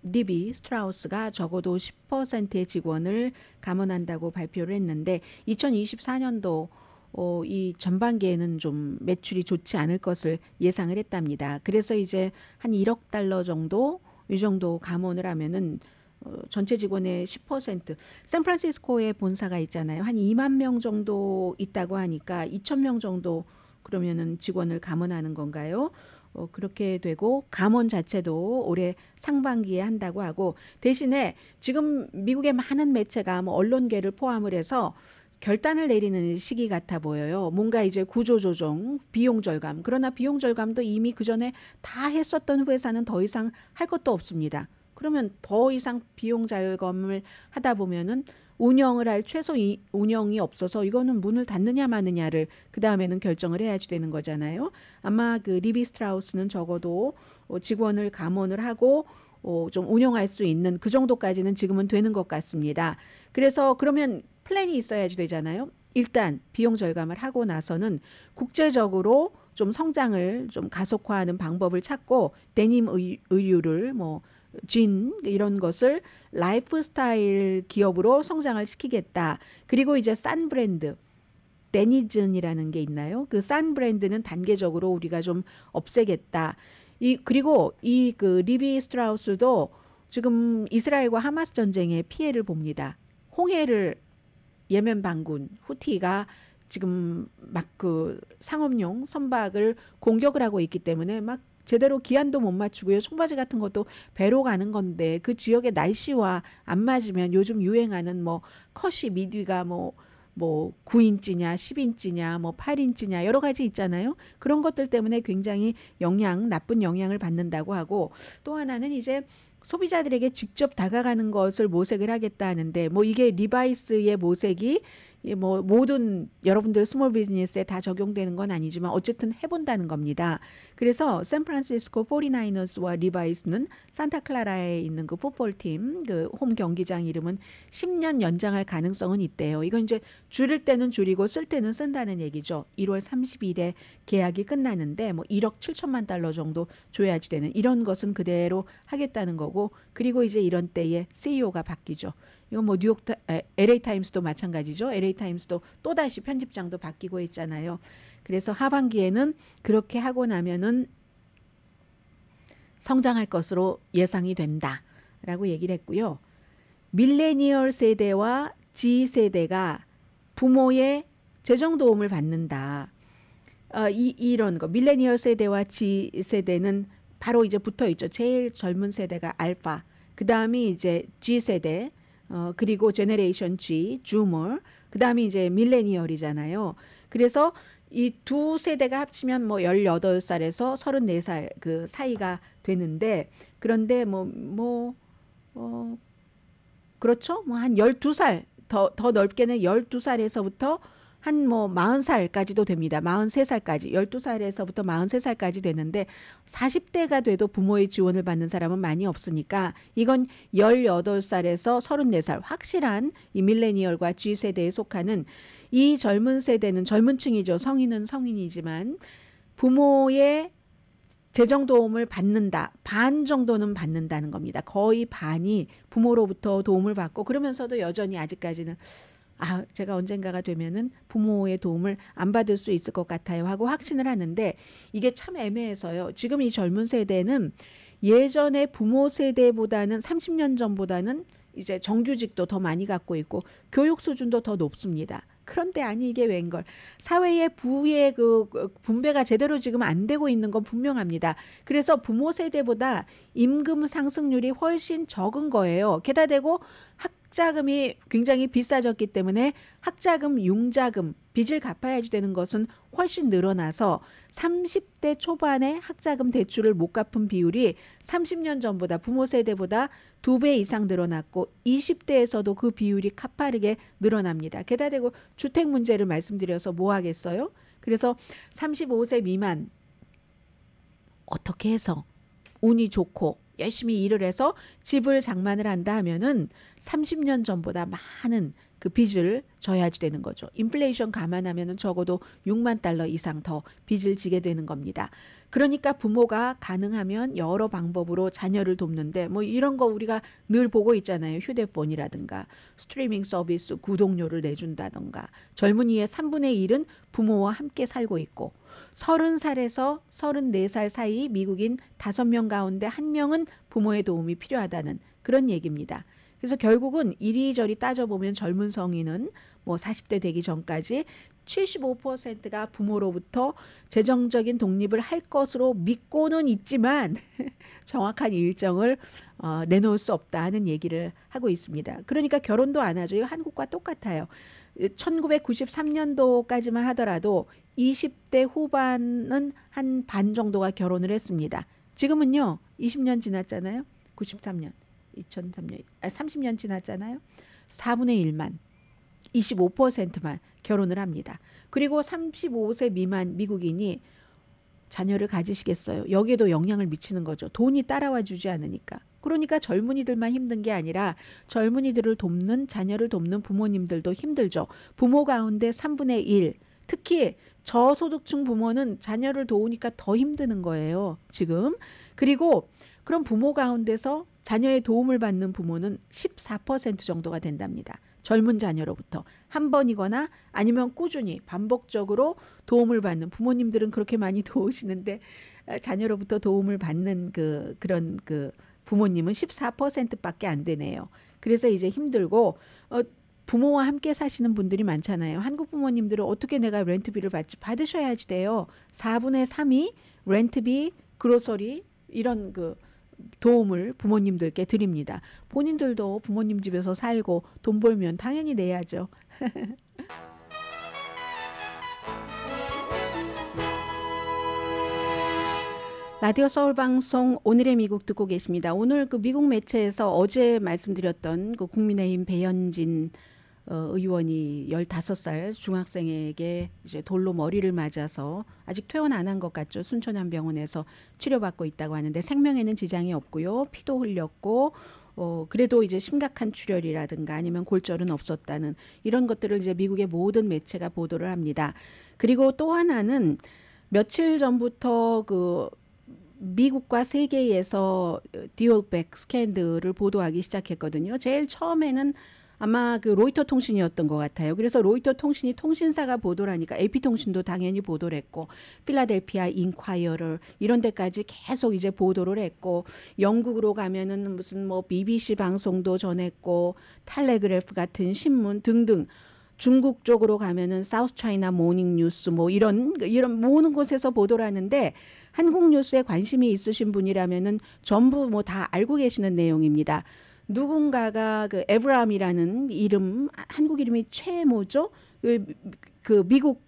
리비 스트라우스가 적어도 10%의 직원을 감원한다고 발표를 했는데 2024년도 이 전반기에는 좀 매출이 좋지 않을 것을 예상을 했답니다. 그래서 이제 한 $1억 정도 이 정도 감원을 하면은 전체 직원의 10%. 샌프란시스코에 본사가 있잖아요. 한 2만 명 정도 있다고 하니까 2천 명 정도 그러면은 직원을 감원하는 건가요? 그렇게 되고 감원 자체도 올해 상반기에 한다고 하고 대신에 지금 미국의 많은 매체가 뭐 언론계를 포함을 해서 결단을 내리는 시기 같아 보여요. 뭔가 이제 구조조정, 비용 절감. 그러나 비용 절감도 이미 그전에 다 했었던 회사는 더 이상 할 것도 없습니다. 그러면 더 이상 비용 절감을 하다 보면은 운영을 할 최소 운영이 없어서 이거는 문을 닫느냐 마느냐를 그 다음에는 결정을 해야지 되는 거잖아요. 아마 그 리비 스트라우스는 적어도 직원을 감원을 하고 좀 운영할 수 있는 그 정도까지는 지금은 되는 것 같습니다. 그래서 그러면 플랜이 있어야지 되잖아요. 일단 비용 절감을 하고 나서는 국제적으로 좀 성장을 좀 가속화하는 방법을 찾고 데님 의류를 뭐 진 이런 것을 라이프 스타일 기업으로 성장을 시키겠다. 그리고 이제 싼 브랜드 데니즌이라는 게 있나요? 그 싼 브랜드는 단계적으로 우리가 좀 없애겠다. 그리고 이 그 리비 스트라우스도 지금 이스라엘과 하마스 전쟁에 피해를 봅니다. 홍해를 예멘 반군 후티가 지금 막 그 상업용 선박을 공격을 하고 있기 때문에 막 제대로 기한도 못 맞추고요. 청바지 같은 것도 배로 가는 건데 그 지역의 날씨와 안 맞으면 요즘 유행하는 뭐 컷이 미디가 뭐 9인치냐 10인치냐 뭐 8인치냐 여러 가지 있잖아요. 그런 것들 때문에 굉장히 나쁜 영향을 받는다고 하고 또 하나는 이제 소비자들에게 직접 다가가는 것을 모색을 하겠다 하는데 뭐 이게 리바이스의 모색이 뭐 모든 여러분들 스몰 비즈니스에 다 적용되는 건 아니지만 어쨌든 해본다는 겁니다. 그래서 샌프란시스코 49ers와 리바이스는 산타클라라에 있는 그 풋볼팀 그 홈 경기장 이름은 10년 연장할 가능성은 있대요. 이건 이제 줄일 때는 줄이고 쓸 때는 쓴다는 얘기죠. 1월 30일에 계약이 끝나는데 뭐 1억 7천만 달러 정도 줘야지 되는 이런 것은 그대로 하겠다는 거고 그리고 이제 이런 때에 CEO가 바뀌죠. 이건 뭐 LA 타임스도 마찬가지죠. LA 타임스도 또다시 편집장도 바뀌고 있잖아요. 그래서 하반기에는 그렇게 하고 나면은 성장할 것으로 예상이 된다라고 얘기를 했고요. 밀레니얼 세대와 Z 세대가 부모의 재정 도움을 받는다. 이런 거 밀레니얼 세대와 Z 세대는 바로 이제 붙어 있죠. 제일 젊은 세대가 알파, 그 다음이 이제 G 세대. 그리고 제너레이션 G, 주머, 그 다음에 이제 밀레니얼이잖아요. 그래서 이 두 세대가 합치면 뭐 18살에서 34살 그 사이가 되는데 그런데 그렇죠? 뭐 한 12살 더 넓게는 12살에서부터 한 뭐 40살까지도 됩니다. 43살까지 12살에서부터 43살까지 되는데 40대가 돼도 부모의 지원을 받는 사람은 많이 없으니까 이건 18살에서 34살 확실한 이 밀레니얼과 G세대에 속하는 이 젊은 세대는 젊은 층이죠. 성인은 성인이지만 부모의 재정 도움을 받는다. 반 정도는 받는다는 겁니다. 거의 반이 부모로부터 도움을 받고 그러면서도 여전히 아직까지는 제가 언젠가가 되면은 부모의 도움을 안 받을 수 있을 것 같아요 하고 확신을 하는데 이게 참 애매해서요. 지금 이 젊은 세대는 예전에 부모 세대보다는 30년 전보다는 이제 정규직도 더 많이 갖고 있고 교육 수준도 더 높습니다. 그런데 이게 웬걸. 사회의 부의 그 분배가 제대로 지금 안 되고 있는 건 분명합니다. 그래서 부모 세대보다 임금 상승률이 훨씬 적은 거예요. 게다 대고 학자금이 굉장히 비싸졌기 때문에 학자금, 융자금, 빚을 갚아야지 되는 것은 훨씬 늘어나서 30대 초반에 학자금 대출을 못 갚은 비율이 30년 전보다 부모 세대보다 2배 이상 늘어났고 20대에서도 그 비율이 가파르게 늘어납니다. 게다 대고 주택 문제를 말씀드려서 뭐 하겠어요? 그래서 35세 미만 어떻게 해서 운이 좋고 열심히 일을 해서 집을 장만을 한다 하면은 30년 전보다 많은 그 빚을 져야지 되는 거죠. 인플레이션 감안하면은 적어도 6만 달러 이상 더 빚을 지게 되는 겁니다. 그러니까 부모가 가능하면 여러 방법으로 자녀를 돕는데 뭐 이런 거 우리가 늘 보고 있잖아요. 휴대폰이라든가 스트리밍 서비스 구독료를 내준다든가 젊은이의 3분의 1은 부모와 함께 살고 있고 30살에서 34살 사이 미국인 5명 가운데 1명은 부모의 도움이 필요하다는 그런 얘기입니다. 그래서 결국은 이리저리 따져보면 젊은 성인은 뭐 40대 되기 전까지 75%가 부모로부터 재정적인 독립을 할 것으로 믿고는 있지만 정확한 일정을 내놓을 수 없다는 얘기를 하고 있습니다. 그러니까 결혼도 안 하죠. 한국과 똑같아요. 1993년도까지만 하더라도 20대 후반은 한 반 정도가 결혼을 했습니다. 지금은요. 20년 지났잖아요. 93년, 2003년, 30년 지났잖아요. 4분의 1만, 25%만 결혼을 합니다. 그리고 35세 미만 미국인이 자녀를 가지시겠어요? 여기에도 영향을 미치는 거죠. 돈이 따라와 주지 않으니까. 그러니까 젊은이들만 힘든 게 아니라 젊은이들을 돕는, 자녀를 돕는 부모님들도 힘들죠. 부모 가운데 3분의 1, 특히 저소득층 부모는 자녀를 도우니까 더 힘드는 거예요. 지금. 그리고 그럼 부모 가운데서 자녀의 도움을 받는 부모는 14% 정도가 된답니다. 젊은 자녀로부터 한 번이거나 아니면 꾸준히 반복적으로 도움을 받는, 부모님들은 그렇게 많이 도우시는데 자녀로부터 도움을 받는 그런 부모님은 14%밖에 안 되네요. 그래서 이제 힘들고 부모와 함께 사시는 분들이 많잖아요. 한국 부모님들은 어떻게 내가 렌트비를 받지? 받으셔야지 돼요. 4분의 3이 렌트비, 그로서리 이런 도움을 부모님들께 드립니다. 본인들도 부모님 집에서 살고 돈 벌면 당연히 내야죠. 라디오 서울 방송 오늘의 미국 듣고 계십니다. 오늘 미국 매체에서 어제 말씀드렸던 국민의힘 배현진 의원이 15살 중학생에게 이제 돌로 머리를 맞아서 아직 퇴원 안 한 것 같죠. 순천향병원에서 치료받고 있다고 하는데 생명에는 지장이 없고요. 피도 흘렸고 그래도 이제 심각한 출혈이라든가 아니면 골절은 없었다는 이런 것들을 이제 미국의 모든 매체가 보도를 합니다. 그리고 또 하나는 며칠 전부터 미국과 세계에서 디올백 스캔들을 보도하기 시작했거든요. 제일 처음에는 아마 로이터 통신이었던 것 같아요. 그래서 로이터 통신이 통신사가 보도를 하니까 AP통신도 당연히 보도를 했고 필라델피아 인콰이어를 이런 데까지 계속 이제 보도를 했고 영국으로 가면은 무슨 BBC 방송도 전했고 텔레그래프 같은 신문 등등 중국 쪽으로 가면은 사우스 차이나 모닝 뉴스 이런 모든 곳에서 보도를 하는데 한국 뉴스에 관심이 있으신 분이라면은 전부 다 알고 계시는 내용입니다. 누군가가 에브람이라는 이름, 한국 이름이 최모죠? 미국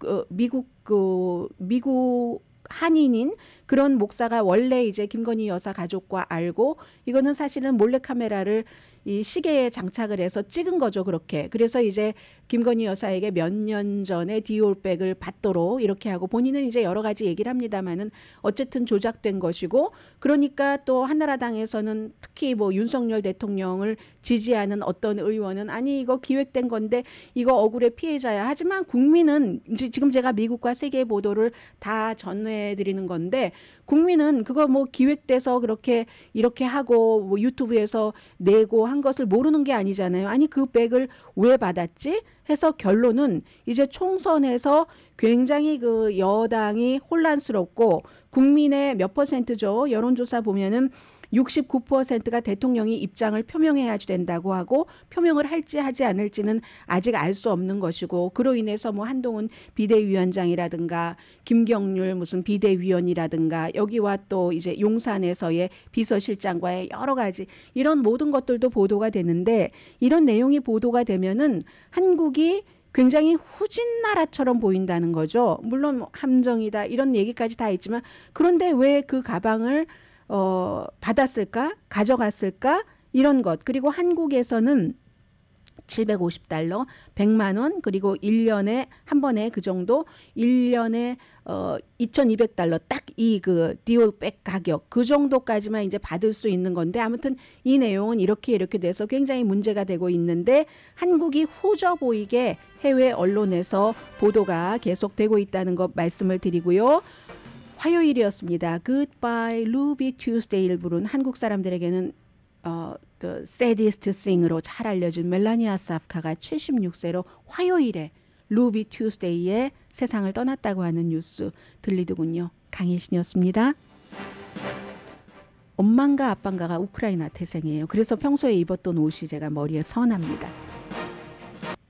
한인인 그런 목사가 원래 이제 김건희 여사 가족과 알고 이거는 사실은 몰래카메라를 이 시계에 장착을 해서 찍은 거죠. 그렇게. 그래서 이제 김건희 여사에게 몇 년 전에 디올백을 받도록 이렇게 하고 본인은 이제 여러 가지 얘기를 합니다만은 어쨌든 조작된 것이고 그러니까 또 한나라당에서는 특히 윤석열 대통령을 지지하는 어떤 의원은 아니 이거 기획된 건데 이거 억울해 피해자야. 하지만 국민은 지금 제가 미국과 세계 보도를 다 전해드리는 건데 국민은 그거 기획돼서 이렇게 하고 유튜브에서 내고 한 것을 모르는 게 아니잖아요. 아니 그 백을 왜 받았지? 해서 결론은 이제 총선에서 굉장히 여당이 혼란스럽고 국민의 몇 %죠? 여론조사 보면은 69%가 대통령이 입장을 표명해야지 된다고 하고 표명을 할지 하지 않을지는 아직 알 수 없는 것이고 그로 인해서 한동훈 비대위원장이라든가 김경률 무슨 비대위원이라든가 여기와 또 이제 용산에서의 비서실장과의 여러 가지 이런 모든 것들도 보도가 되는데 이런 내용이 보도가 되면은 한국이 굉장히 후진 나라처럼 보인다는 거죠. 물론 함정이다 이런 얘기까지 다 있지만 그런데 왜 그 가방을 받았을까? 가져갔을까? 이런 것. 그리고 한국에서는 $750, 100만 원, 그리고 1년에 한 번에 그 정도 1년에 $2,200 딱 이 디올백 가격 그 정도까지만 이제 받을 수 있는 건데 아무튼 이 내용은 이렇게 돼서 굉장히 문제가 되고 있는데 한국이 후져 보이게 해외 언론에서 보도가 계속되고 있다는 것 말씀을 드리고요. 화요일이었습니다. Goodbye Ruby Tuesday를 부른 한국 사람들에게는 the saddest thing으로 잘 알려진 멜라니아 사프카가 76세로 화요일에 루비 튜스데이에 세상을 떠났다고 하는 뉴스 들리더군요. 강혜신이었습니다. 엄마인가 아빠인가가 우크라이나 태생이에요. 그래서 평소에 입었던 옷이 제가 머리에 선합니다.